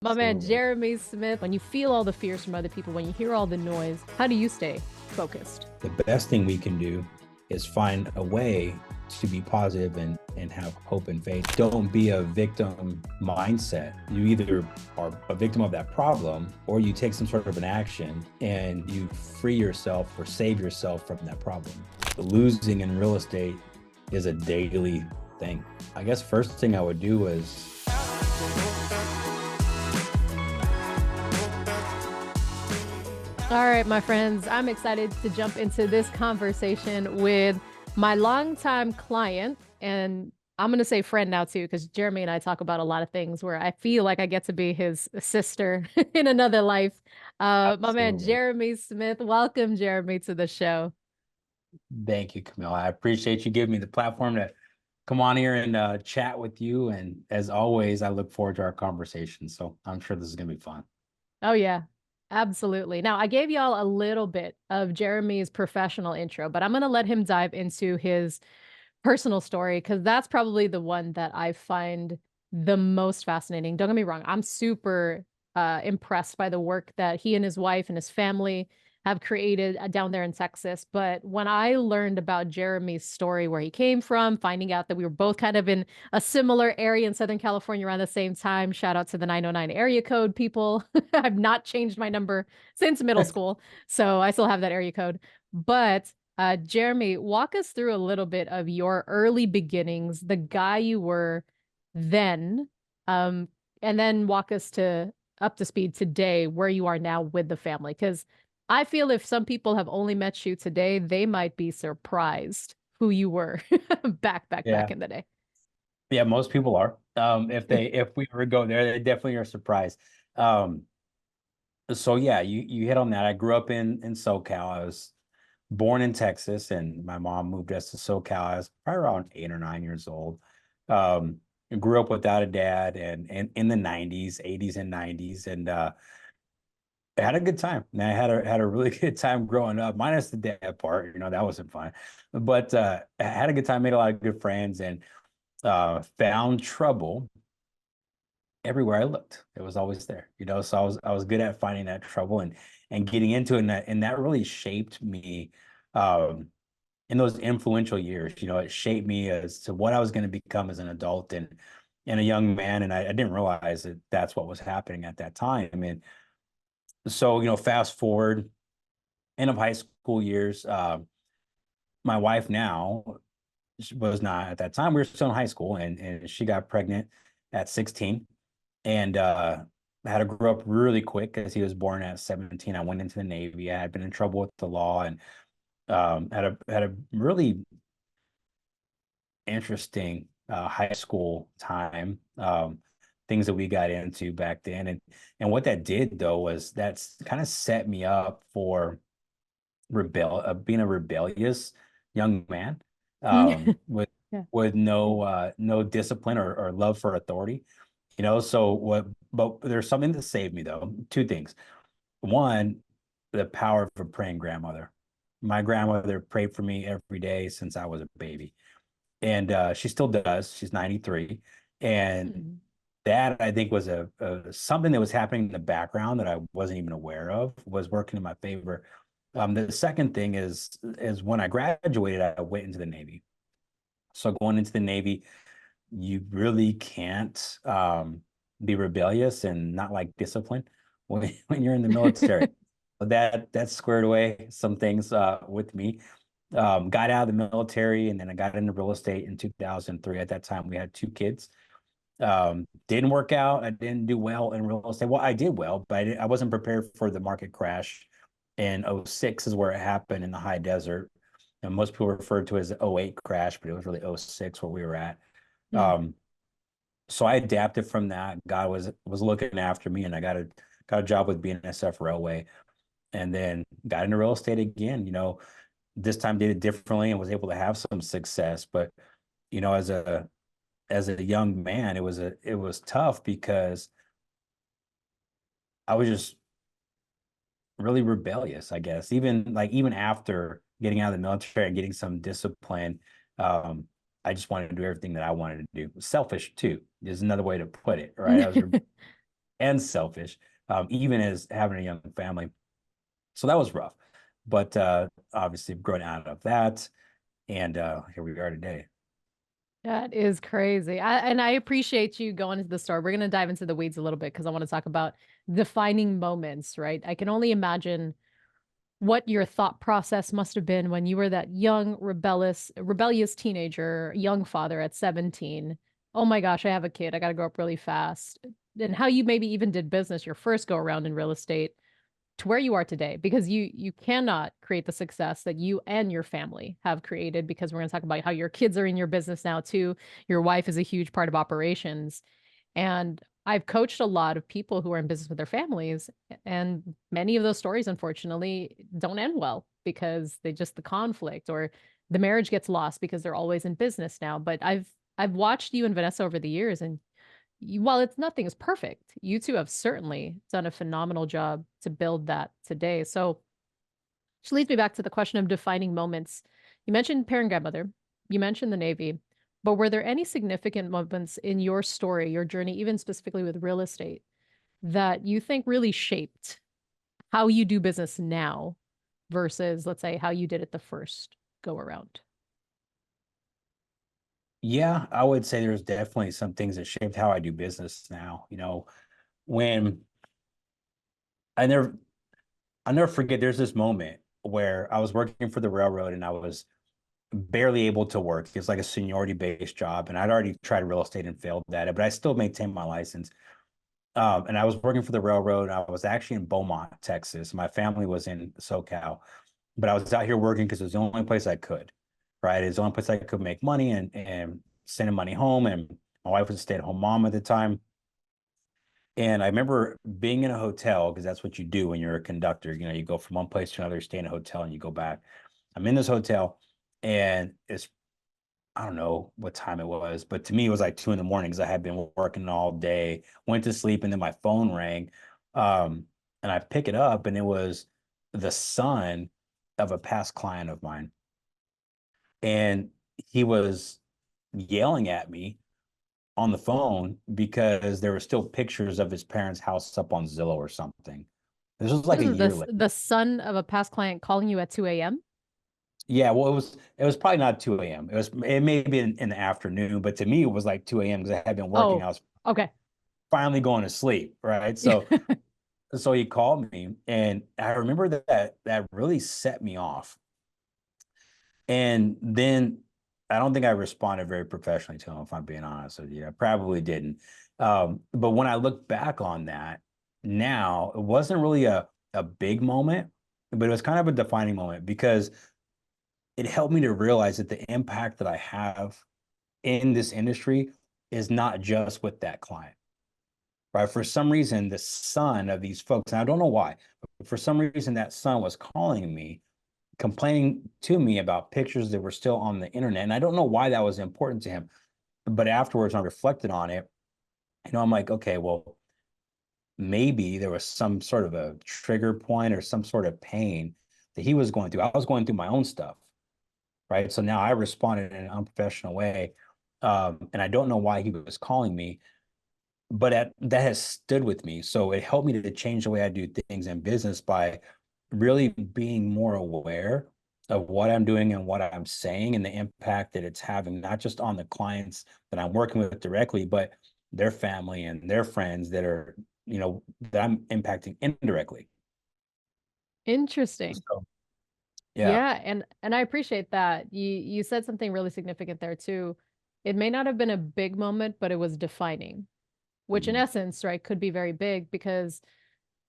My man, Absolutely. Jeremy Smith, when you feel all the fears from other people, when you hear all the noise, how do you stay focused? The best thing we can do is find a way to be positive and have hope and faith. Don't be a victim mindset. You either are a victim of that problem or you take some sort of an action and you free yourself or save yourself from that problem. Losing in real estate is a daily thing. I guess first thing I would do is All right, my friends, I'm excited to jump into this conversation with my longtime client. And I'm going to say friend now, too, because Jeremy and I talk about a lot of things where I feel like I get to be his sister in another life. My man, absolutely. Jeremy Smith. Welcome, Jeremy, to the show. Thank you, Camille. I appreciate you giving me the platform to come on here and chat with you. And as always, I look forward to our conversation. So I'm sure this is going to be fun. Oh, yeah, absolutely. Now, I gave y'all a little bit of Jeremy's professional intro, but I'm going to let him dive into his personal story because that's probably the one that I find the most fascinating. Don't get me wrong, I'm super impressed by the work that he and his wife and his family have created down there in Texas. But when I learned about Jeremy's story, where he came from, finding out that we were both kind of in a similar area in Southern California around the same time, shout out to the 909 area code people. I've not changed my number since middle school, so I still have that area code. But Jeremy, walk us through a little bit of your early beginnings, the guy you were then, um, and then walk us to up to speed today, where you are now with the family. Because I feel if some people have only met you today, they might be surprised who you were back Yeah. in the day. Yeah, most people are. If we were to go there, they definitely are surprised. Um, so yeah, you hit on that. I grew up in SoCal. I was born in Texas, and my mom moved us to SoCal. I was probably around 8 or 9 years old. I grew up without a dad, and in the '90s, '80s and '90s, and I had a good time. And I had a really good time growing up, minus the dad part. That wasn't fun, but I had a good time. Made a lot of good friends, and found trouble everywhere I looked. It was always there. So I was good at finding that trouble and getting into it, and that really shaped me um, in those influential years. It shaped me as to what I was going to become as an adult and a young man, and I didn't realize that that's what was happening at that time. I mean, so fast forward end of high school years. My wife now, she was not at that time. We were still in high school, and she got pregnant at 16, and I had to grow up really quick because he was born at 17. I went into the Navy. I had been in trouble with the law, and had a really interesting high school time. Things that we got into back then, and what that did though was that's kind of set me up for being a rebellious young man, with Yeah. no discipline or love for authority. So what? But there's something that saved me though. Two things. One, the power of a praying grandmother. My grandmother prayed for me every day since I was a baby, and she still does. She's 93, and Mhm. that I think was a something that was happening in the background that I wasn't even aware of was working in my favor. The second thing is when I graduated, I went into the Navy. So going into the Navy, you really can't be rebellious and not like discipline when you're in the military. That squared away some things with me. Got out of the military, and then I got into real estate in 2003. At that time, we had two kids. Didn't work out. I didn't do well in real estate. Well, I did well, but I wasn't prepared for the market crash. And '06 is where it happened in the high desert. And most people refer to it as the '08 crash, but it was really '06 where we were at. Mm. Um, so I adapted from that. God was looking after me, and I got a job with BNSF Railway, and then got into real estate again. This time did it differently and was able to have some success. But as a young man, it was tough because I was just really rebellious, I guess. Even after getting out of the military and getting some discipline, um, I just wanted to do everything that I wanted to do. Selfish too is another way to put it, right? and selfish, even as having a young family. So that was rough. But obviously growing out of that, and here we are today. That is crazy. And I appreciate you going into the story. We're going to dive into the weeds a little bit because I want to talk about defining moments, right? I can only imagine what your thought process must have been when you were that young, rebellious teenager, young father at 17. Oh my gosh, I have a kid. I got to grow up really fast. And how you maybe even did business your first go around in real estate to where you are today, because you cannot create the success that you and your family have created, because we're going to talk about how your kids are in your business now too. Your wife is a huge part of operations. And I've coached a lot of people who are in business with their families, and many of those stories, unfortunately, don't end well because the conflict, or the marriage gets lost because they're always in business now. But I've watched you and Vanessa over the years, and while it's nothing is perfect, you two have certainly done a phenomenal job to build that today. So, which leads me back to the question of defining moments. You mentioned parent grandmother, you mentioned the Navy, but were there any significant moments in your story, your journey, even specifically with real estate, that you think really shaped how you do business now versus, let's say, how you did it the first go around? Yeah, I would say there's definitely some things that shaped how I do business now. When I never I never forget, there's this moment where I was working for the railroad and I was barely able to work. It's like a seniority based job, and I'd already tried real estate and failed at it, but I still maintained my license. And I was working for the railroad. I was actually in Beaumont, Texas. My family was in SoCal, but I was out here working because it was the only place I could, right? It's the only place I could make money and sending money home. And my wife was a stay-at-home mom at the time. And I remember being in a hotel, because that's what you do when you're a conductor. You go from one place to another, stay in a hotel, and you go back. I'm in this hotel, and I don't know what time it was, but to me, it was like 2 in the morning because I had been working all day, went to sleep, and then my phone rang. And I pick it up, and it was the son of a past client of mine. And he was yelling at me on the phone because there were still pictures of his parents' house up on Zillow or something. This was like This a is year later. the son of a past client calling you at 2 a.m. Yeah, well, it was probably not 2 a.m. It may be in the afternoon, but to me it was like 2 a.m. because I had been working. Oh, I was okay. finally going to sleep, right? So he called me, and I remember that really set me off. And then I don't think I responded very professionally to him, if I'm being honest with you. I probably didn't. But when I look back on that now, it wasn't really a big moment, but it was kind of a defining moment because it helped me to realize that the impact that I have in this industry is not just with that client, right? For some reason, the son of these folks, and I don't know why, but for some reason, that son was calling me, complaining to me about pictures that were still on the internet. And I don't know why that was important to him. But afterwards, when I reflected on it, I'm like, okay, well, maybe there was some sort of a trigger point or some sort of pain that he was going through. I was going through my own stuff, right? So now I responded in an unprofessional way. And I don't know why he was calling me, but that has stood with me. So it helped me to change the way I do things in business by really being more aware of what I'm doing and what I'm saying and the impact that it's having, not just on the clients that I'm working with directly, but their family and their friends that I'm impacting indirectly. Interesting. So, yeah. Yeah, and I appreciate that. You said something really significant there too. It may not have been a big moment, but it was defining, which in Mhm. essence, right, could be very big, because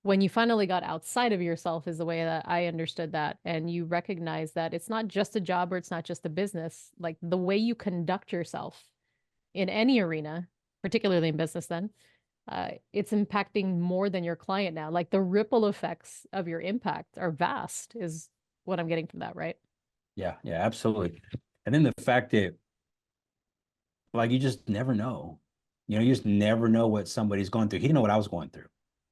when you finally got outside of yourself is the way that I understood that, and you recognize that it's not just a job or it's not just a business. Like the way you conduct yourself in any arena, particularly in business, then it's impacting more than your client now. Like the ripple effects of your impact are vast, is what I'm getting from that, right? Yeah, yeah, absolutely. And then the fact that, like, you just never know. You just never know what somebody's going through. He didn't know what I was going through.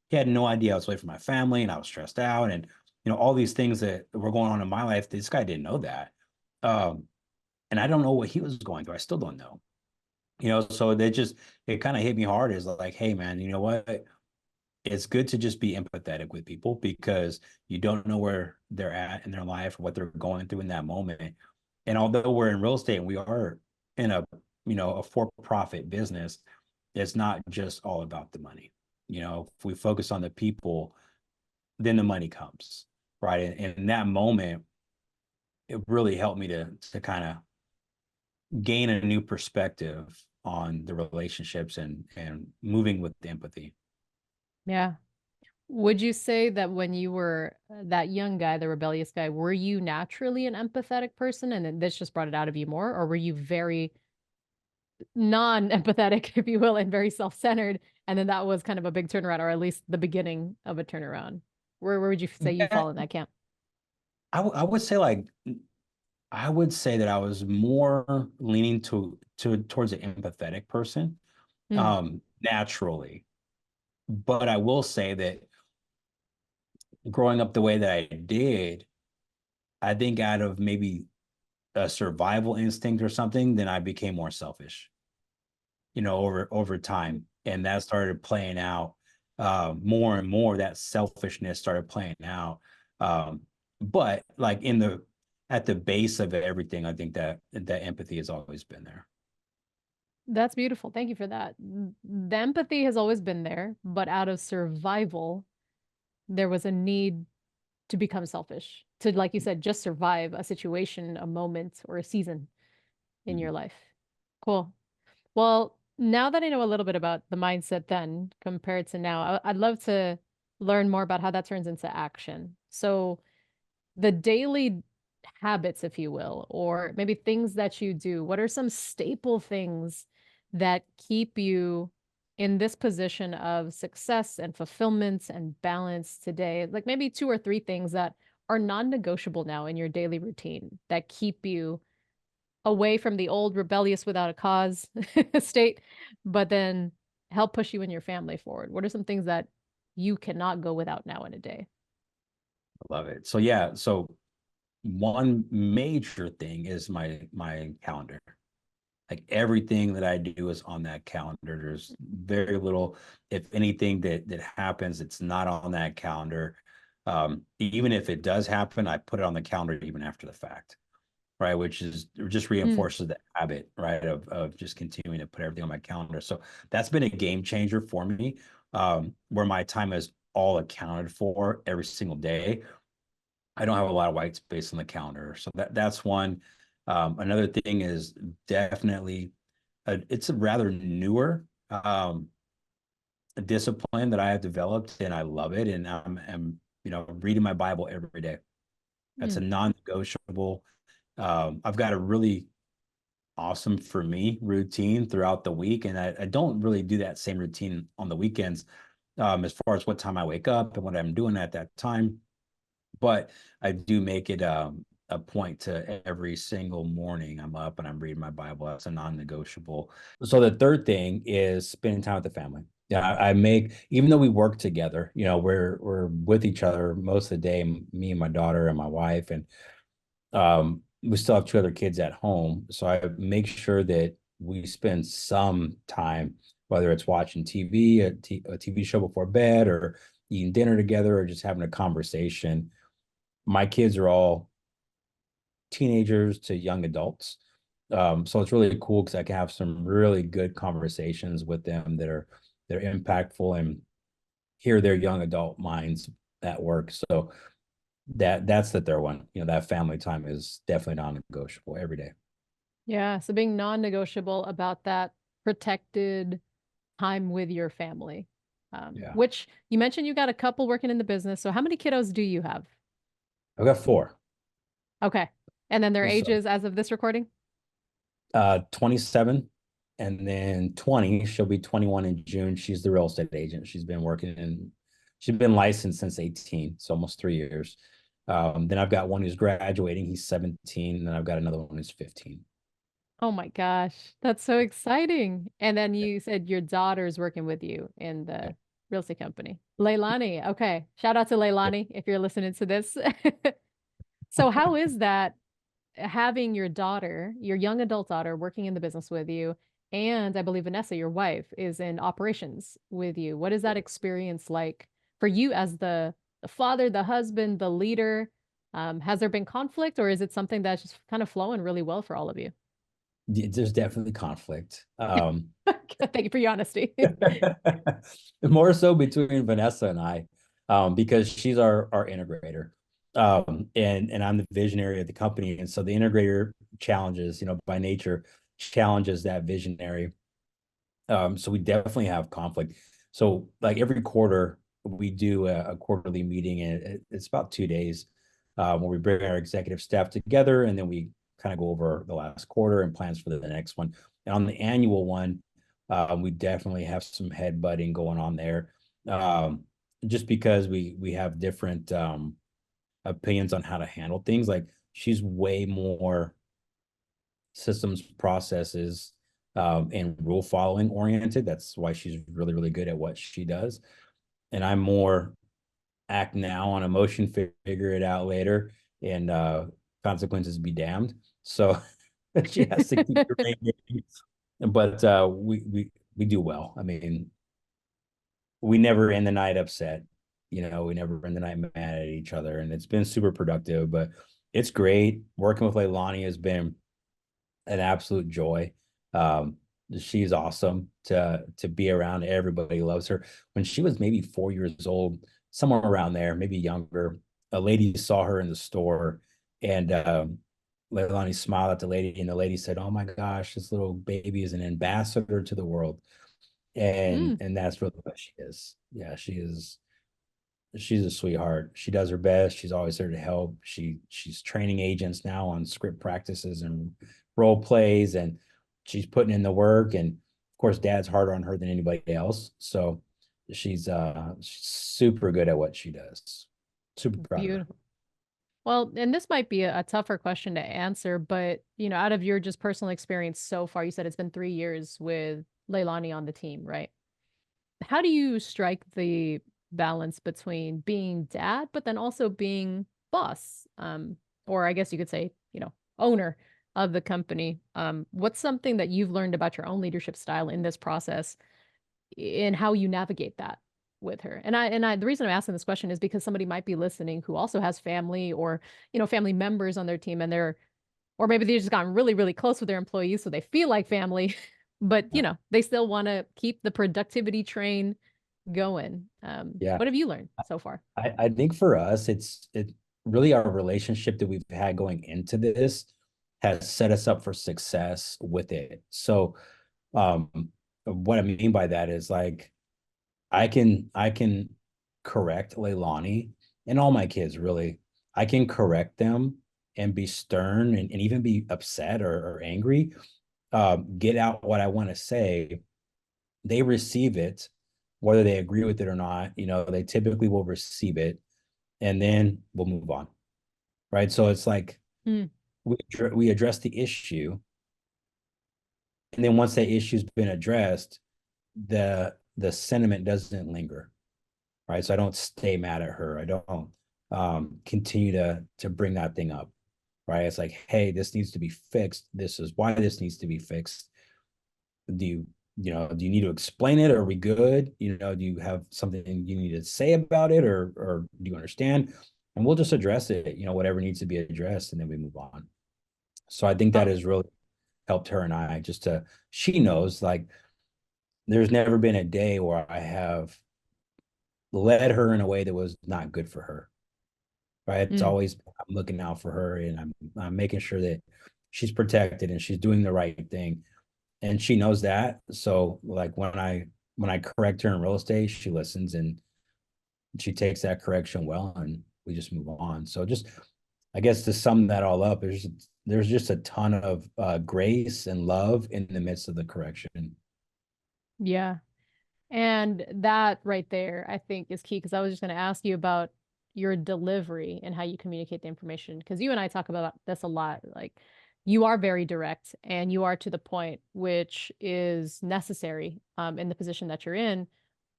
He had no idea I was away from my family and I was stressed out, and all these things that were going on in my life. This guy didn't know that. Um, and I don't know what he was going through. I still don't know. So it kind of hit me hard, is like, hey man, you know what? it's good to just be empathetic with people because you don't know where they're at in their life or what they're going through in that moment. And although we're in real estate and we are in a, a for-profit business, it's not just all about the money. If we focus on the people, then the money comes, right? And in that moment, it really helped me to kind of gain a new perspective on the relationships and moving with empathy. Yeah. Would you say that when you were that young guy, the rebellious guy, were you naturally an empathetic person and then this just brought it out of you more? Or were you very non-empathetic, if you will, and very self-centered? And then that was kind of a big turnaround, or at least the beginning of a turnaround. Where would you say you Yeah, fall in that camp? I would say like I would say that I was more leaning to towards an empathetic person, Mm, naturally. But I will say that growing up the way that I did, I think out of maybe a survival instinct or something, then I became more selfish, over time. And that started playing out more and more. That selfishness started playing out. But like at the base of everything, I think that empathy has always been there. that's beautiful. Thank you for that. The empathy has always been there, but out of survival, there was a need to become selfish, to, like you said, just survive a situation, a moment, or a season in Mhm. your life. Cool. Well, now that I know a little bit about the mindset then compared to now, I'd love to learn more about how that turns into action. So, the daily habits, if you will, or maybe things that you do, what are some staple things that keep you in this position of success and fulfillment and balance today? Like maybe two or three things that are non-negotiable now in your daily routine that keep you away from the old rebellious without a cause state, but then help push you and your family forward. What are some things that you cannot go without now in a day? I love it. So yeah, so one major thing is my calendar. Like everything that I do is on that calendar. There's very little, if anything, that happens, it's not on that calendar. Even if it does happen, I put it on the calendar even after the fact, right? Which is just Mm, reinforces the habit, right, of just continuing to put everything on my calendar. So that's been a game changer for me, where my time is all accounted for every single day. I don't have a lot of white space on the calendar. So that's one. Another thing is definitely it's a rather newer discipline that I have developed, and I love it. And I'm reading my Bible every day. That's a mm. non-negotiable. I've got a really awesome for me routine throughout the week, and I don't really do that same routine on the weekends, as far as what time I wake up and what I'm doing at that time. But I do make it a point to every single morning I'm up and I'm reading my Bible. That's a non-negotiable. So the third thing is spending time with the family. Yeah, I make, even though we work together, we're with each other most of the day, me and my daughter and my wife, and we still have two other kids at home. So I make sure that we spend some time, whether it's watching TV, a TV show before bed, or eating dinner together, or just having a conversation. My kids are all teenagers to young adults. So it's really cool because I can have some really good conversations with them that are impactful and hear their young adult minds at work. So that's the third one. That family time is definitely non-negotiable every day. Yeah, so being non-negotiable about that protected time with your family. Yeah. Which you mentioned you got a couple working in the business. So how many kiddos do you have? I've got four. Okay. And then their So ages as of this recording? 27 and then 20. She'll be 21 in June. She's the real estate agent. She's been licensed since 18, so almost 3 years. Then I've got one who's graduating. He's 17. And then I've got another one who's 15. Oh my gosh, that's so exciting. And then you said your daughter's working with you in Yeah. the real estate company. Leilani. Okay. Shout out to Yeah. Leilani if you're listening to this. So how is that having your daughter, your young adult daughter working in the business with you? And I believe Vanessa, your wife, is in operations with you. What is that experience like for you as the father, the husband, the leader? Has there been conflict, or is it something that's just kind of flowing really well for all of you? There's definitely conflict. Thank you for your honesty. More so between Vanessa and I, because she's our integrator, and I'm the visionary of the company, and so the integrator challenges, by nature, challenges that visionary. So we definitely have conflict. So like every quarter, we do a quarterly meeting, and it's about 2 days, where we bring our executive staff together, and then we kind of go over the last quarter and plans for the next one. And on the annual one, we definitely have some headbutting going on there, just because we have different opinions on how to handle things. Like she's way more systems, processes, and rule following oriented. That's why she's really, really good at what she does. And I'm more act now on emotion, figure it out later, and consequences be damned. So she has to keep the rein. But we do well. I mean, we never end the night upset. We never end the night mad at each other, and it's been super productive. But it's great working with Leilani has been an absolute joy. Um, she's awesome to be around. Everybody loves her. When she was maybe 4 years old, somewhere around there, maybe younger, a lady saw her in the store, and Leilani smiled at the lady, and the lady said, "Oh my gosh, this little baby is an ambassador to the world," and Mm, and that's really what she is. Yeah, she's a sweetheart. She does her best. She's always there to help. She's training agents now on script practices and role plays, and she's putting in the work. And of course, Dad's harder on her than anybody else. So she's super good at what she does. Super proud of her. beautiful. Well, and this might be a tougher question to answer, but out of your just personal experience so far, you said it's been 3 years with Leilani on the team, right? How do you strike the balance between being dad, but then also being boss? Or I guess you could say, owner of the company. What's something that you've learned about your own leadership style in this process and how you navigate that with her? And the reason I'm asking this question is because somebody might be listening who also has family or, family members on their team and or maybe they've just gotten really, really close with their employees, so they feel like family, but Yeah. they still want to keep the productivity train going. Yeah. What have you learned so far? I think for us, it really our relationship that we've had going into this has set us up for success with it. So what I mean by that is like I can correct Leilani and all my kids really. I can correct them and be stern and even be upset or angry, get out what I want to say. They receive it, whether they agree with it or not. They typically will receive it, and then we'll move on. Right. So it's like Mm, we address the issue, and then once that issue's been addressed, the sentiment doesn't linger. Right. So I don't stay mad at her. I don't continue to bring that thing up. Right. It's like, hey, this needs to be fixed. This is why this needs to be fixed. Do you need to explain it? Are we good? Do you have something you need to say about it, or do you understand? And we'll just address it, whatever needs to be addressed, and then we move on. So I think that oh, has really helped her and I she knows, like, there's never been a day where I have led her in a way that was not good for her. Right. It's mm, always, I'm looking out for her, and I'm making sure that she's protected and she's doing the right thing. And she knows that. So like when I correct her in real estate, she listens and she takes that correction well, and we just move on. So just, I guess, to sum that all up, there's just a ton of grace and love in the midst of the correction. yeah. And that right there, I think, is key because I was just going to ask you about your delivery and how you communicate the information. Because you and I talk about this a lot. Like, you are very direct and you are to the point, which is necessary in the position that you're in.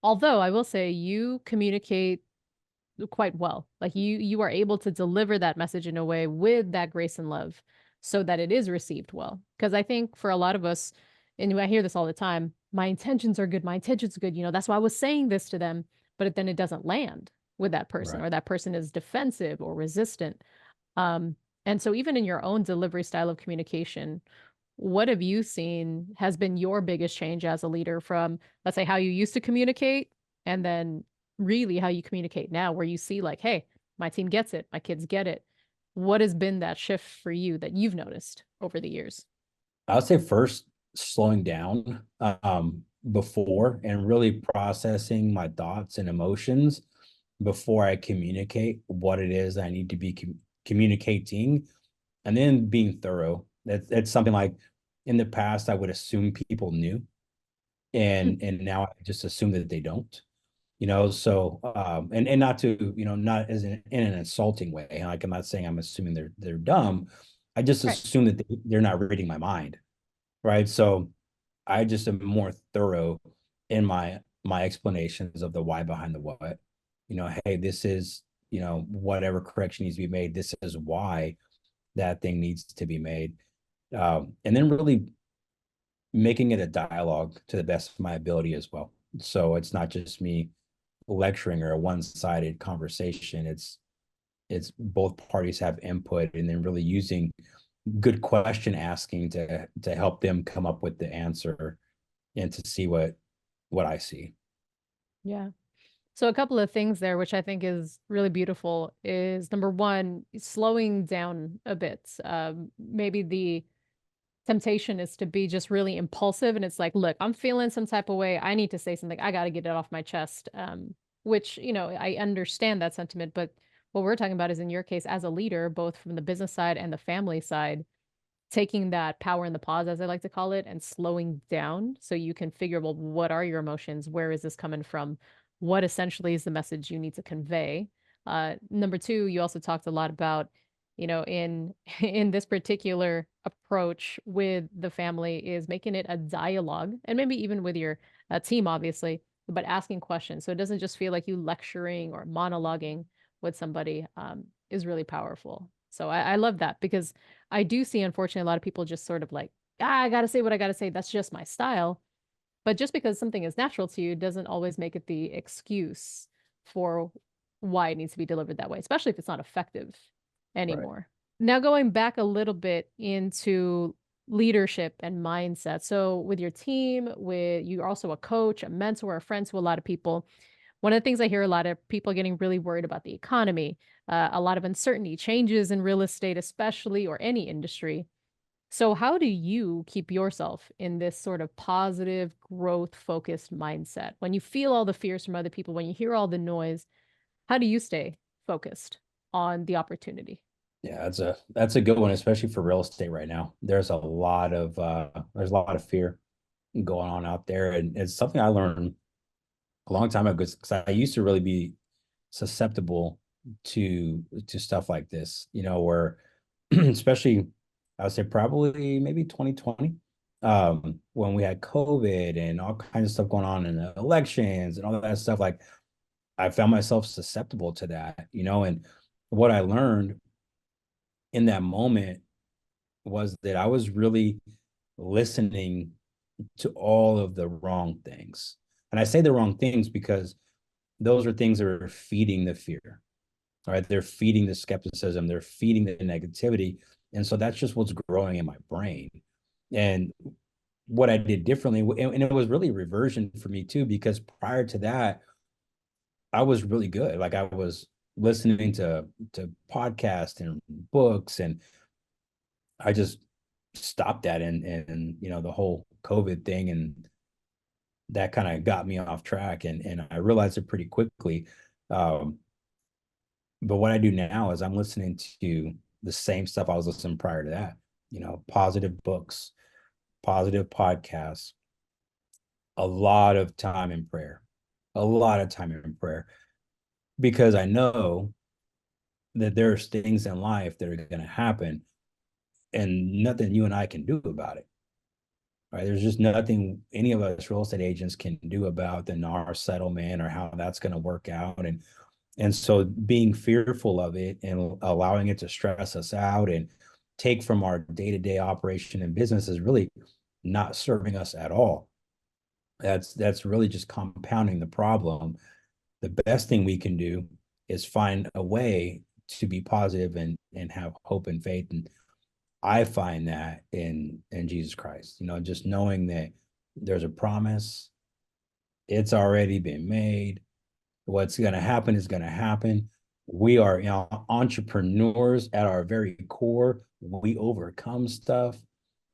Although I will say you communicate quite well. Like you are able to deliver that message in a way with that grace and love so that it is received well. Because I think for a lot of us, And I hear this all the time. My intentions are good. My intentions are good. That's why I was saying this to them, but then it doesn't land with that person, Right. or that person is defensive or resistant. Um, and so even in your own delivery style of communication, what have you seen has been your biggest change as a leader from, let's say, how you used to communicate, and then really how you communicate now, where you see like, hey, my team gets it, my kids get it. What has been that shift for you that you've noticed over the years? I would say first slowing down before and really processing my thoughts and emotions before I communicate what it is I need to be communicating, and then being thorough. That's something like in the past I would assume people knew, Hmm. and now I just assume that they don't. So and not to, not as in an insulting way. Like, I'm not saying I'm assuming they're dumb. I just Right. assume that they're not reading my mind, right? So I just am more thorough in my explanations of the why behind the what. Hey, this is, whatever correction needs to be made. This is why that thing needs to be made. And then really making it a dialogue to the best of my ability as well. So it's not just me lecturing or a one-sided conversation. It's both parties have input, and then really using good question asking to help them come up with the answer and to see what I see. Yeah. So a couple of things there, which I think is really beautiful, is number one, slowing down a bit. Maybe the temptation is to be just really impulsive, and it's like, look, I'm feeling some type of way. I need to say something. I got to get it off my chest. Which, I understand that sentiment, but what we're talking about is in your case as a leader, both from the business side and the family side, taking that power in the pause, as I like to call it, and slowing down so you can figure, well, what are your emotions? Where is this coming from? What essentially is the message you need to convey? Number two, you also talked a lot about, in in this particular approach with the family, is making it a dialogue, and maybe even with your team, obviously, but asking questions. So it doesn't just feel like you lecturing or monologuing with somebody, is really powerful. So I love that, because I do see, unfortunately, a lot of people just sort of like, I got to say what I got to say. That's just my style. But just because something is natural to you doesn't always make it the excuse for why it needs to be delivered that way, especially if it's not effective Right. anymore. Now, going back a little bit into leadership and mindset. So, with your team, with you're also a coach, a mentor, a friend to a lot of people. One of the things I hear a lot of people getting really worried about the economy, a lot of uncertainty, changes in real estate, especially, or any industry. So, how do you keep yourself in this sort of positive, growth focused mindset when you feel all the fears from other people, when you hear all the noise? How do you stay focused on the opportunity? Yeah, that's a good one, especially for real estate right now. There's a lot of fear going on out there, and it's something I learned a long time ago because I used to really be susceptible to stuff like this, where especially I would say probably maybe 2020, when we had COVID and all kinds of stuff going on in the elections and all that stuff. Like, I found myself susceptible to that, and what I learned in that moment was that I was really listening to all of the wrong things. And I say the wrong things because those are things that are feeding the fear. All right. They're feeding the skepticism, they're feeding the negativity. And so that's just what's growing in my brain. And what I did differently, and it was really reversion for me too, because prior to that, I was really good. Like, I was listening to podcasts and books, and I just stopped that and the whole COVID thing, and that kind of got me off track, and I realized it pretty quickly. Um, but what I do now is I'm listening to the same stuff I was listening prior to that, positive books, positive podcasts, a lot of time in prayer, a lot of time in prayer, because I know that there's things in life that are going to happen and nothing you and I can do about it. Right. There's just nothing any of us real estate agents can do about the NAR settlement or how that's going to work out. And so being fearful of it and allowing it to stress us out and take from our day-to-day operation and business is really not serving us at all. That's really just compounding the problem. The best thing we can do is find a way to be positive and have hope and faith. And I find that in Jesus Christ, just knowing that there's a promise, it's already been made. What's going to happen is going to happen. We are, entrepreneurs at our very core. We overcome stuff,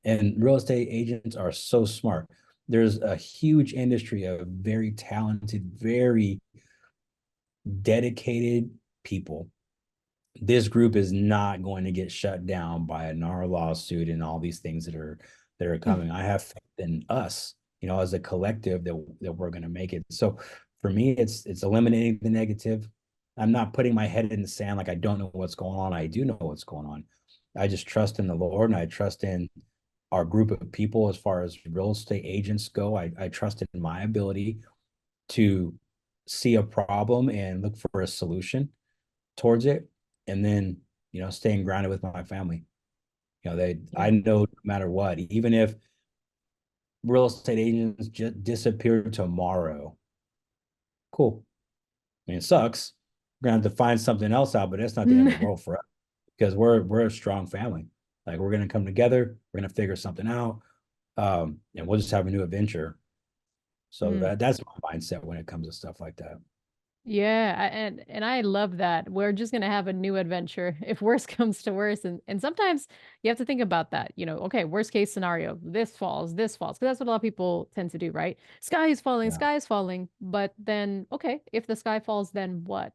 and real estate agents are so smart. There's a huge industry of very talented, very dedicated people. This group is not going to get shut down by a NAR lawsuit and all these things that are coming. I have faith in us, as a collective that we're going to make it. So for me, it's eliminating the negative. I'm not putting my head in the sand like I don't know what's going on. I do know what's going on. I just trust in the Lord, and I trust in our group of people as far as real estate agents go. I trust in my ability to see a problem and look for a solution towards it, and then staying grounded with my family. I know no matter what, even if real estate agents just disappear tomorrow, cool. I mean, it sucks. We're gonna have to find something else out, but that's not the end of the world for us, because we're a strong family. Like, we're gonna come together, we're gonna figure something out, and we'll just have a new adventure. So that's my mindset when it comes to stuff like that. Yeah, and I love that. We're just gonna have a new adventure if worse comes to worse. And sometimes you have to think about that. Okay, worst case scenario, this falls, this falls. Because that's what a lot of people tend to do, right? Sky is falling, Yeah, sky is falling. But then, okay, if the sky falls, then what?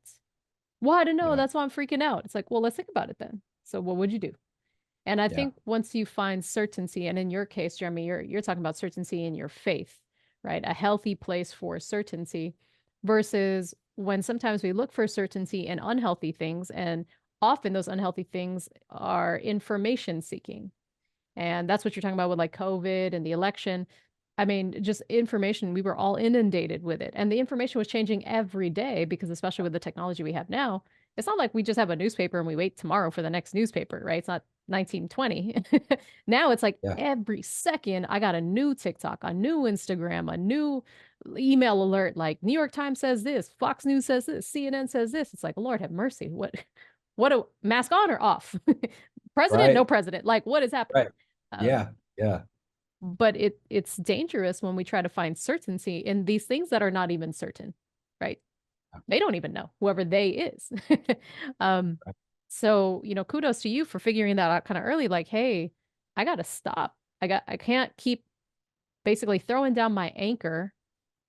Well, I don't know. yeah, That's why I'm freaking out. It's like, well, let's think about it then. So what would you do? And I yeah, think once you find certainty, and in your case, Jeremy, you're talking about certainty in your faith, right? A healthy place for certainty versus when sometimes we look for certainty in unhealthy things, and often those unhealthy things are information seeking. And that's what you're talking about with like COVID and the election. I mean, just information, we were all inundated with it. And the information was changing every day because, especially with the technology we have now, it's not like we just have a newspaper and we wait tomorrow for the next newspaper, right? It's not 1920. Now it's like yeah. every second I got a new TikTok, a new Instagram, a new email alert. Like New York Times says this, Fox News says this, CNN says this. It's like, Lord have mercy. What a mask on or off? President, no Right, president. Like, what is happening? right. Um, Yeah, yeah, but it's dangerous when we try to find certainty in these things that are not even certain, right? They don't even know, whoever they is. um, so, kudos to you for figuring that out kind of early. Like, hey, I gotta stop. I can't keep basically throwing down my anchor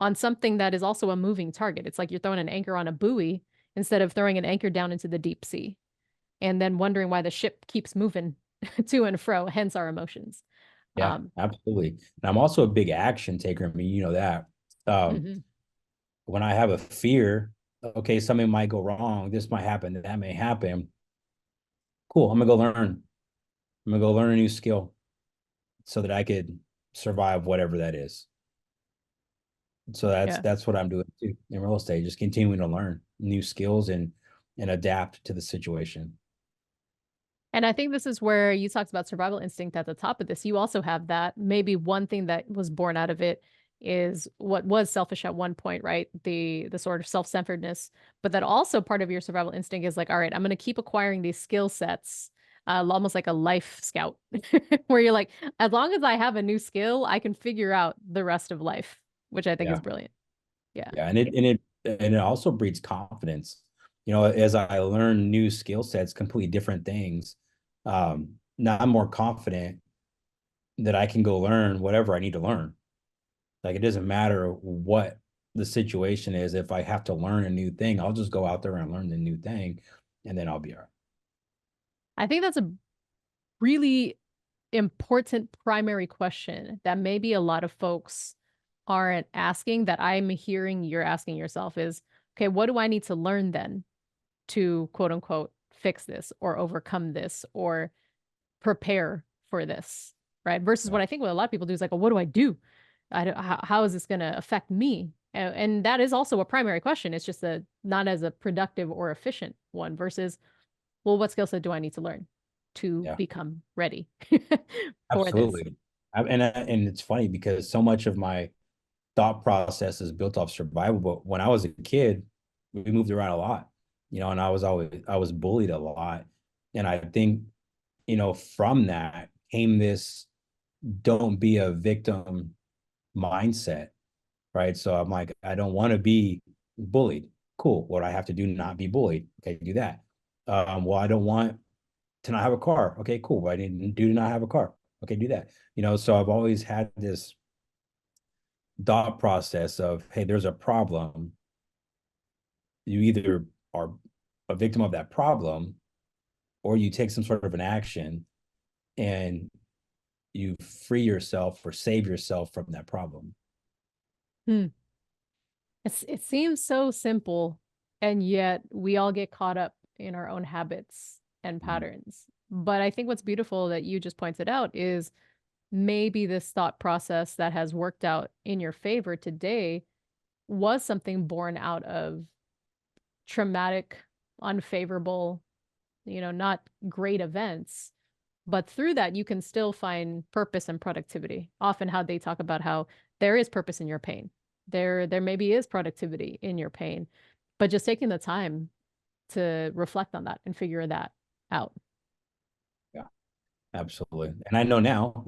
on something that is also a moving target. It's like you're throwing an anchor on a buoy instead of throwing an anchor down into the deep sea and then wondering why the ship keeps moving to and fro, hence our emotions. yeah, Um, absolutely. And I'm also a big action taker. I mean, that. Um, mhm. when I have a fear, okay, something might go wrong, this might happen, that may happen. Cool, I'm gonna go learn. I'm gonna go learn a new skill so that I could survive whatever that is. So that's Yeah. that's what I'm doing too in real estate, just continuing to learn new skills and adapt to the situation. And I think this is where you talked about survival instinct at the top of this. You also have that. Maybe one thing that was born out of it is what was selfish at one point, right? The sort of self-centeredness, but that also part of your survival instinct is like, all right, I'm going to keep acquiring these skill sets, almost like a life scout, where you're like, as long as I have a new skill, I can figure out the rest of life, which I think is Yeah, brilliant. Yeah. yeah, and it also breeds confidence. As I learn new skill sets, completely different things. Now I'm more confident that I can go learn whatever I need to learn. Like, it doesn't matter what the situation is. If I have to learn a new thing, I'll just go out there and learn the new thing, and then I'll be all right. I think that's a really important primary question that maybe a lot of folks aren't asking that I'm hearing you're asking yourself is, okay, what do I need to learn then to quote unquote fix this or overcome this or prepare for this, right? Versus Yeah, what I think what a lot of people do is like, well, what do I do? I don't, how is this going to affect me? And that is also a primary question. It's just a not as a productive or efficient one versus, well, what skill set do I need to learn to yeah, become ready for this? absolutely. And it's funny because so much of my thought process is built off survival. But when I was a kid, we moved around a lot, and I was bullied a lot. And I think, from that came this don't be a victim mindset, right? So I'm like, I don't want to be bullied. Cool. What do I have to do not be bullied? Okay, do that. Well, I don't want to not have a car. Okay, cool. What I didn't do to not have a car. Okay, do that. So I've always had this thought process of, hey, there's a problem. You either are a victim of that problem or you take some sort of an action and you free yourself or save yourself from that problem. Hmm. It seems so simple, and yet we all get caught up in our own habits and Mhm. patterns. But I think what's beautiful that you just pointed out is maybe this thought process that has worked out in your favor today was something born out of traumatic, unfavorable, not great events. But through that, you can still find purpose and productivity. Often how they talk about how there is purpose in your pain. There maybe is productivity in your pain, but just taking the time to reflect on that and figure that out. Yeah, absolutely. And I know now,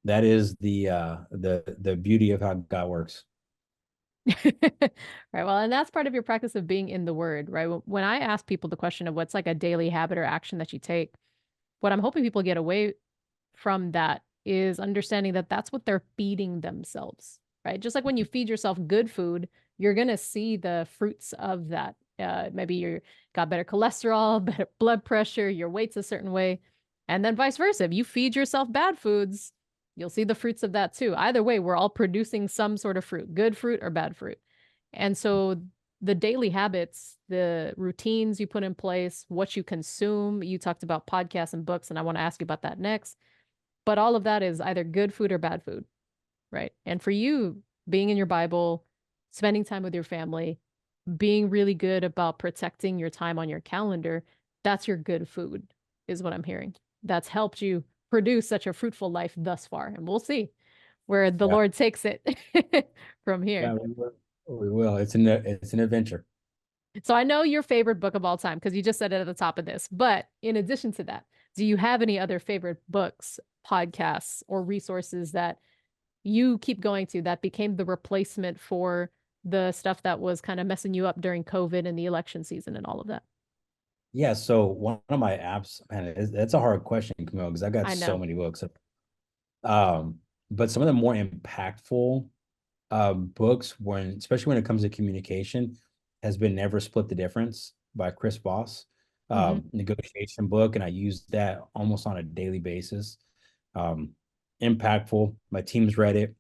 that is the beauty of how God works. Right. Well, and that's part of your practice of being in the word, right? When I ask people the question of what's like a daily habit or action that you take, what I'm hoping people get away from that is understanding that that's what they're feeding themselves, right? Just like when you feed yourself good food, you're going to see the fruits of that. Maybe you got better cholesterol, better blood pressure, your weight's a certain way. And then vice versa. If you feed yourself bad foods, you'll see the fruits of that too. Either way, we're all producing some sort of fruit, good fruit or bad fruit. And so the daily habits, the routines you put in place, what you consume, you talked about podcasts and books, and I want to ask you about that next. But all of that is either good food or bad food, right? And for you, being in your Bible, spending time with your family, being really good about protecting your time on your calendar, that's your good food, is what I'm hearing. That's helped you produce such a fruitful life thus far. And we'll see where the Yeah. Lord takes it from here. Yeah, we will. We will. It's an adventure. So I know your favorite book of all time because you just said it at the top of this. But in addition to that, do you have any other favorite books, podcasts, or resources that you keep going to that became the replacement for the stuff that was kind of messing you up during COVID and the election season and all of that? Yeah, so one of my apps, man, that's a hard question, Camille, because I got I so know. many books. Um, but some of the more impactful books, especially when it comes to communication, has been Never Split the Difference by Chris Voss. Hmm. Negotiation book, and I use that almost on a daily basis. Um, Impactful. My team's read it.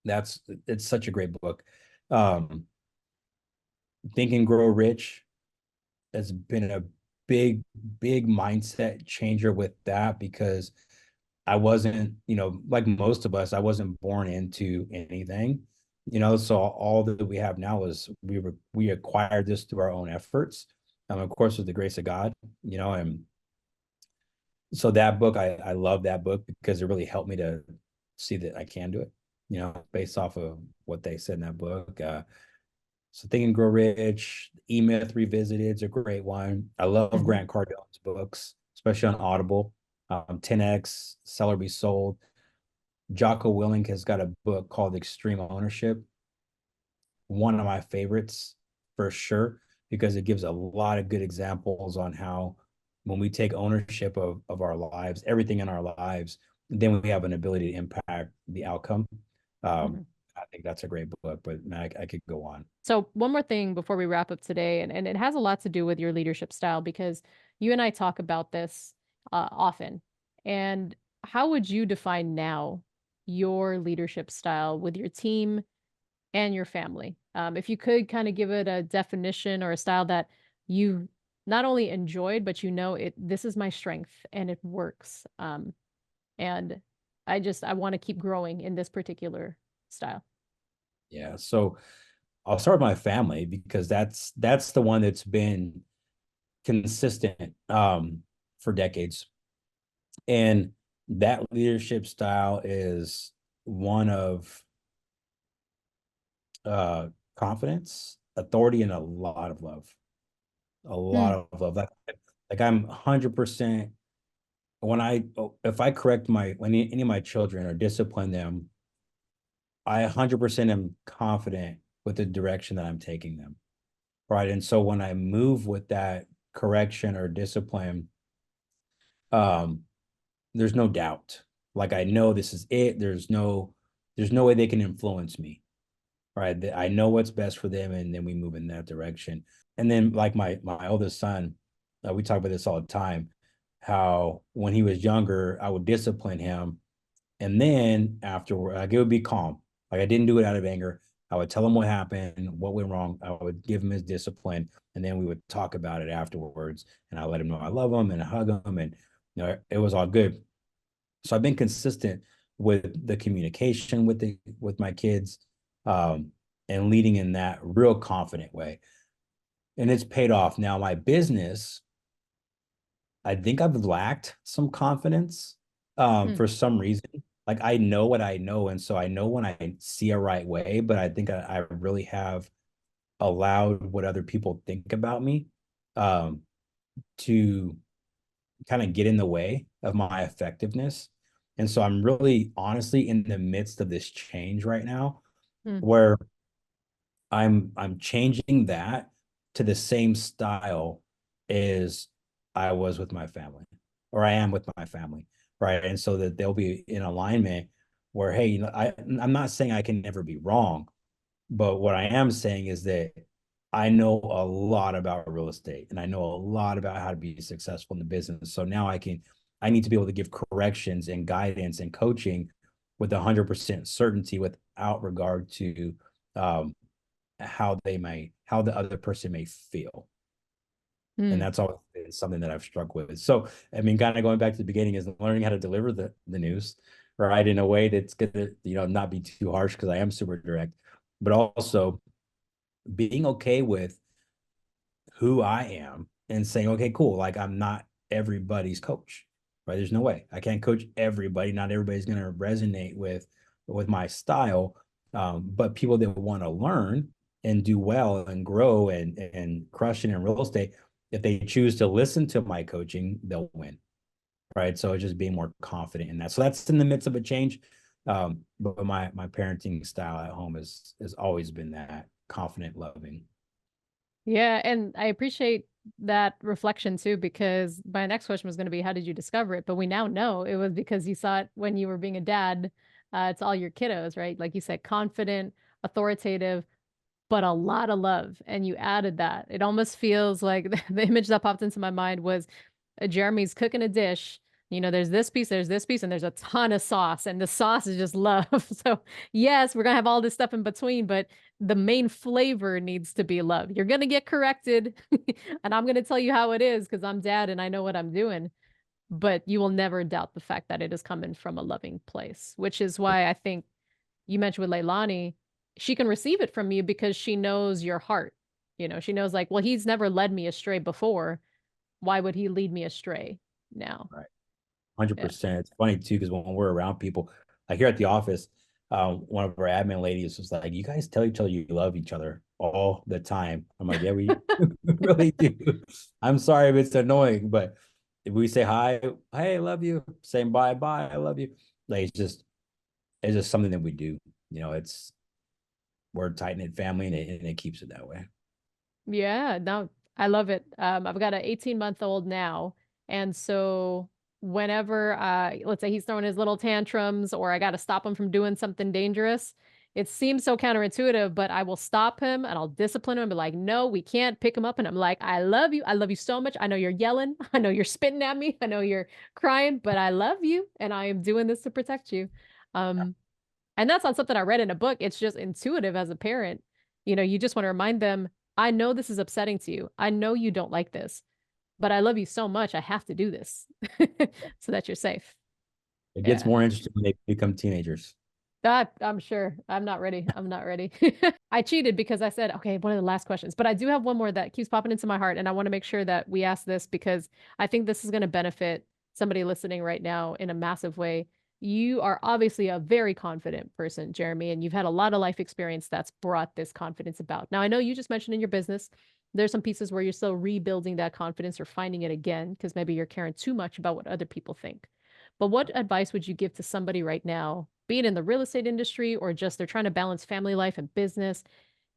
It's such a great book. Um, Think and Grow Rich has been a big, big mindset changer with that because I wasn't, like most of us, I wasn't born into anything, so all that we have now is we acquired this through our own efforts. Of course, with the grace of God, and so that book, I love that book because it really helped me to see that I can do it, based off of what they said in that book. So Think and Grow Rich, E-Myth Revisited is a great one. I love Hmm. Grant Cardone's books, especially on Audible. 10X, Sell or Be Sold. Jocko Willink has got a book called Extreme Ownership. One of my favorites for sure, because it gives a lot of good examples on how when we take ownership of our lives, everything in our lives, then we have an ability to impact the outcome. Um, Hmm. I think that's a great book, but man, I could go on. So one more thing before we wrap up today, and it has a lot to do with your leadership style because you and I talk about this often. And how would you define now your leadership style with your team and your family? If you could kind of give it a definition or a style that you not only enjoyed, but this is my strength and it works. And I want to keep growing in this particular style. Yeah. So I'll start with my family because that's the one that's been consistent for decades. And That leadership style is one of uh confidence, authority, and a lot of love. A Mm, lot of love. Like I'm 100% when I if I correct my any of my children or discipline them, I 100% am confident with the direction that I'm taking them. Right. And so when I move with that correction or discipline, um, there's no doubt. Like I know this is it. There's no way they can influence me. Right. I know what's best for them, and then we move in that direction. And then like my oldest son, we talk about this all the time, how when he was younger, I would discipline him. And then afterward, like it would be calm. Like I didn't do it out of anger. I would tell him what happened, what went wrong. I would give him his discipline, and then we would talk about it afterwards. And I let him know I love him and hug him, and it was all good. So I've been consistent with the communication with my kids, um, and leading in that real confident way, and it's paid off. Now my business, I think I've lacked some confidence mm, for some reason. Like I know what I know, and so I know when I see a right way, but I think I really have allowed what other people think about me um, to kind of get in the way of my effectiveness. And so I'm really honestly in the midst of this change right now mm, where I'm changing that to the same style as I was with my family, or I am with my family, right? And so that they'll be in alignment where, hey, I'm not saying I can never be wrong, but what I am saying is that I know a lot about real estate and I know a lot about how to be successful in the business. So now I need to be able to give corrections and guidance and coaching with 100% certainty without regard to um, how the other person may feel. And mm. that's always been something that I've struggled with. So, I mean, kind of going back to the beginning is learning how to deliver the news, right? In a way that's going to, not be too harsh because I am super direct, but also being okay with who I am and saying, okay, cool. Like I'm not everybody's coach, right? There's no way I can't coach everybody. Not everybody's going to resonate with my style. But people that want to learn and do well and grow and crush it in real estate, if they choose to listen to my coaching, they'll win. Right. So just being more confident in that. So that's in the midst of a change. But my parenting style at home has always been that confident, loving. Yeah, and I appreciate that reflection too, because my next question was going to be, how did you discover it? But we now know it was because you saw it when you were being a dad to all your kiddos, right? Like you said, confident, authoritative, but a lot of love. And you added that. It almost feels like the image that popped into my mind was Jeremy's cooking a dish. There's this piece, and there's a ton of sauce, and the sauce is just love. So, yes, we're gonna have all this stuff in between, but the main flavor needs to be love. You're gonna get corrected, and I'm gonna tell you how it is because I'm dad and I know what I'm doing. But you will never doubt the fact that it is coming from a loving place, which is why I think you mentioned with Leilani, she can receive it from you because she knows your heart. She knows like, well, he's never led me astray before. Why would he lead me astray now? Right. Yeah. 100%. It's funny too, because when we're around people, like here at the office, one of our admin ladies was like, "You guys tell each other you love each other all the time." I'm like, "Yeah, we really do." I'm sorry if it's annoying, but if we say hi, "Hey, I love you," saying bye, bye, I love you. Like it's just something that we do. It's we're a tight knit family, and it keeps it that way. Yeah, no, I love it. I've got an 18-month-old now, and so whenever let's say he's throwing his little tantrums or I got to stop him from doing something dangerous, it seems so counterintuitive, but I will stop him and I'll discipline him and be like, "No, we can't pick him up." And I'm like, "I love you. I love you so much. I know you're yelling. I know you're spitting at me. I know you're crying, but I love you and I am doing this to protect you." Um And that's not something I read in a book. It's just intuitive as a parent. You just want to remind them, I know this is upsetting to you. I know you don't like this, but I love you so much. I have to do this so that you're safe. It gets Yeah. more interesting when they become teenagers. That I'm sure. I'm not ready. I'm not ready. I cheated because I said, okay, one of the last questions, but I do have one more that keeps popping into my heart. And I want to make sure that we ask this because I think this is going to benefit somebody listening right now in a massive way. You are obviously a very confident person, Jeremy, and you've had a lot of life experience that's brought this confidence about. Now, I know you just mentioned in your business, there's some pieces where you're still rebuilding that confidence or finding it again because maybe you're caring too much about what other people think. But what advice would you give to somebody right now, be it in the real estate industry or just they're trying to balance family life and business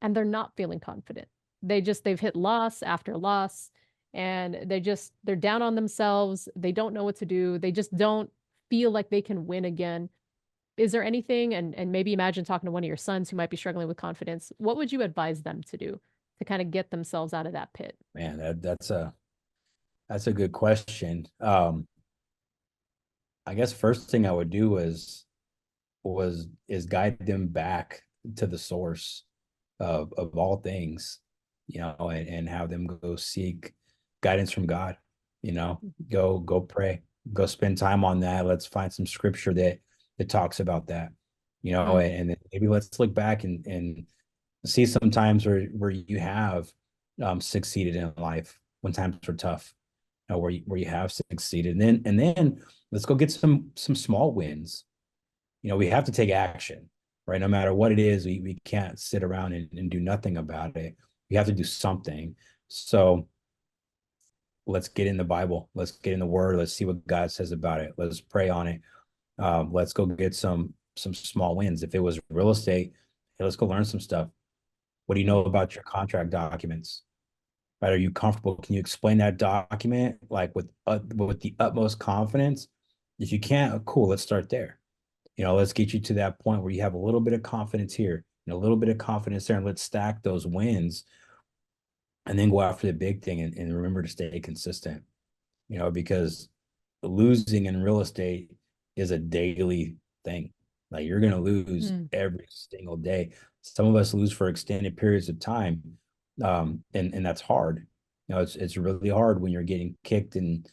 and they're not feeling confident? They've hit loss after loss and they're down on themselves. They don't know what to do. They just don't feel like they can win again. Is there anything, and maybe imagine talking to one of your sons who might be struggling with confidence, what would you advise them to do to kind of get themselves out of that pit? Man, that's a good question. I guess first thing I would do is guide them back to the source of all things, and have them go seek guidance from God. Go pray, go spend time on that. Let's find some scripture that talks about that. Mm, And then maybe let's look back and see some times where you have succeeded in life when times were tough, where you have succeeded, and then let's go get some small wins. We have to take action, right? No matter what it is, we can't sit around and do nothing about it. We have to do something. So let's get in the Bible. Let's get in the Word. Let's see what God says about it. Let's pray on it. Let's go get some small wins. If it was real estate, hey, let's go learn some stuff. What do you know mm, about your contract documents? Right? Are you comfortable? Can you explain that document like with the utmost confidence? If you can't, cool. Let's start there. Let's get you to that point where you have a little bit of confidence here and a little bit of confidence there, and let's stack those wins and then go after the big thing and remember to stay consistent, because losing in real estate is a daily thing. Like you're going to lose mm. every single day. Some of us lose for extended periods of time. And that's hard. It's really hard when you're getting kicked and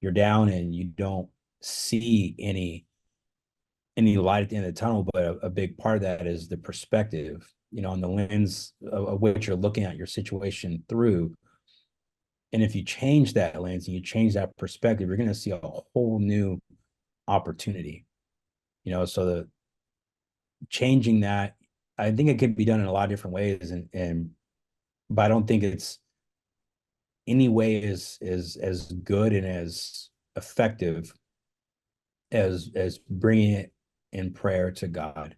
you're down and you don't see any light at the end of the tunnel, but a big part of that is the perspective, and the lens of which you're looking at your situation through. And if you change that lens and you change that perspective, you're going to see a whole new opportunity. So the changing that, I think it could be done in a lot of different ways, and but I don't think it's any way is as good and as effective as bringing it in prayer to God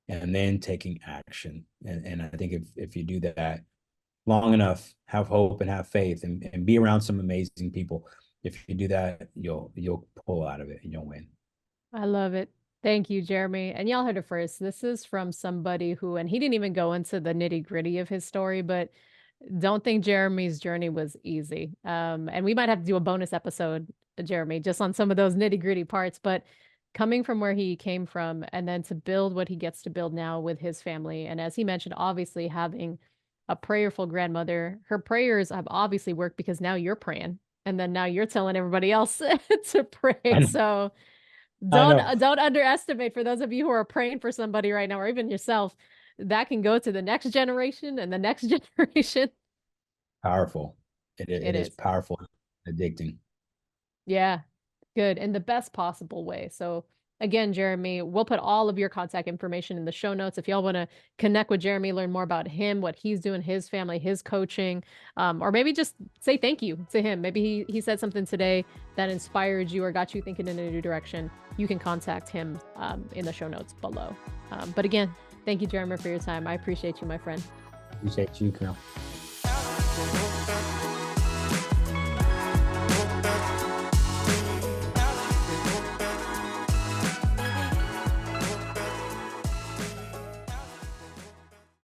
and then taking action. And I think if you do that long enough, have hope and have faith and be around some amazing people. If you do that, you'll pull out of it and you'll win. I love it. Thank you, Jeremy. And y'all heard it first. This is from somebody who, and he didn't even go into the nitty gritty of his story, but don't think Jeremy's journey was easy. And we might have to do a bonus episode, Jeremy, just on some of those nitty gritty parts. But coming from where he came from and then to build what he gets to build now with his family. And as he mentioned, obviously having a prayerful grandmother, her prayers have obviously worked because now you're praying. And then now you're telling everybody else to pray. I know. So I don't know. don't underestimate for those of you who are praying for somebody right now, or even yourself, that can go to the next generation and the next generation. Powerful. It It is is. powerful, addicting. Yeah, good. In the best possible way. So again, Jeremy, we'll put all of your contact information in the show notes. If y'all want to connect with Jeremy, learn more about him, what he's doing, his family, his coaching, or maybe just say thank you to him. Maybe he said something today that inspired you or got you thinking in a new direction. You can contact him in the show notes below. But again, thank you, Jeremy, for your time. I appreciate you, my friend. Appreciate you, Camille.